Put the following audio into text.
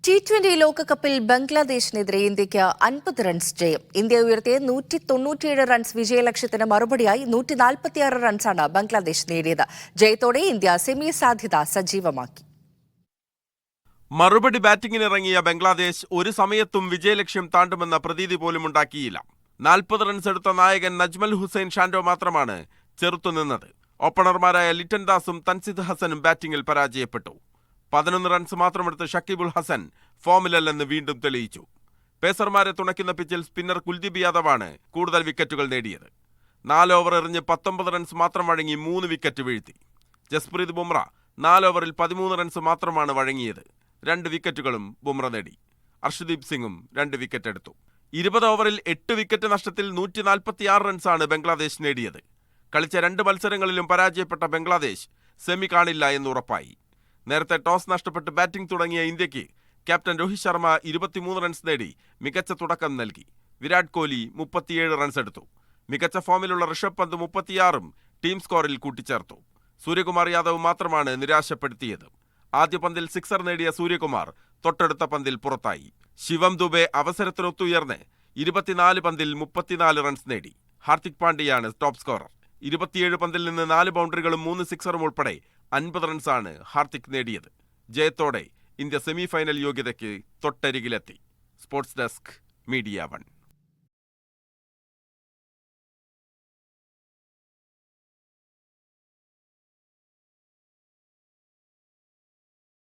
T20 ലോകകപ്പിൽ ബംഗ്ലാദേശിനെതിരെ ഇന്ത്യയ്ക്ക് 50 runs ജയം. ഇന്ത്യ ഉയർത്തിയ 197 റൺസ് വിജയലക്ഷ്യത്തിന് മറുപടിയായി 146 റൺസാണ് ബംഗ്ലാദേശ് നേടിയത്. ജയത്തോടെ ഇന്ത്യ സെമി സാധ്യത സജീവമാക്കി. മറുപടി ബാറ്റിംഗിനിറങ്ങിയ ബംഗ്ലാദേശ് ഒരു സമയത്തും വിജയലക്ഷ്യം താണ്ടുമെന്ന പ്രതീതി പോലും ഉണ്ടാക്കിയില്ല. 40 റൺസ് എടുത്ത നായകൻ നജ്മൽ ഹുസൈൻ ഷാൻഡോ മാത്രമാണ് ചെറുത്തുനിന്നത്. ഓപ്പണർമാരായ ലിറ്റൻ ദാസും തൻസിദ് ഹസനും ബാറ്റിംഗിൽ പരാജയപ്പെട്ടു. 11 റൺസ് മാത്രമെടുത്ത് ഷക്കീബുൽ ഹസൻ ഫോമിലല്ലെന്ന് വീണ്ടും തെളിയിച്ചു. പേസർമാരെ തുണയ്ക്കുന്ന പിച്ചിൽ സ്പിന്നർ കുൽദീപ് യാദവാണ് കൂടുതൽ വിക്കറ്റുകൾ നേടിയത്. 4 ഓവർ എറിഞ്ഞ് 19 റൺസ് മാത്രം വഴങ്ങി 3 വിക്കറ്റ് വീഴ്ത്തി. ജസ്പ്രീത് ബുംറ 4 ഓവറിൽ 13 റൺസ് മാത്രമാണ് വഴങ്ങിയത്. 2 വിക്കറ്റുകളും ബുംറ നേടി. അർഷ്ദീപ് സിംഗും 2 വിക്കറ്റ് എടുത്തു. 20 ഓവറിൽ 8 വിക്കറ്റ് നഷ്ടത്തിൽ 146 റൺസാണ് ബംഗ്ലാദേശ് നേടിയത്. കളിച്ച 2 മത്സരങ്ങളിലും പരാജയപ്പെട്ട ബംഗ്ലാദേശ് സെമി കാണില്ല എന്നുറപ്പായി. നേരത്തെ ടോസ് നഷ്ടപ്പെട്ട് ബാറ്റിംഗ് തുടങ്ങിയ ഇന്ത്യക്ക് ക്യാപ്റ്റൻ രോഹിത് ശർമ്മ 23 റൺസ് നേടി മികച്ച തുടക്കം നൽകി. വിരാട് കോഹ്ലി 37 റൺസ് എടുത്തു. മികച്ച ഫോമിലുള്ള ഋഷഭ് പന്ത് 36ഉം ടീം സ്കോറിൽ കൂട്ടിച്ചേർത്തു. സൂര്യകുമാർ യാദവ് മാത്രമാണ് നിരാശപ്പെടുത്തിയത്. ആദ്യ പന്തിൽ സിക്സർ നേടിയ സൂര്യകുമാർ തൊട്ടടുത്ത പന്തിൽ പുറത്തായി. ശിവം ദുബെ അവസരത്തിനൊത്തുയർന്ന് 24 പന്തിൽ 34 റൺസ് നേടി. Hardik പാണ്ഡ്യയാണ് top scorer. 27 പന്തിൽ നിന്ന് 4 ബൗണ്ടറികളും 3 സിക്സറും ഉൾപ്പെടെ 50 റൺസാണ് ഹാർദിക് നേടിയത്. ജയത്തോടെ ഇന്ത്യ സെമി ഫൈനൽ യോഗ്യതയ്ക്ക് തൊട്ടരികിലെത്തി. Sports desk, media 1.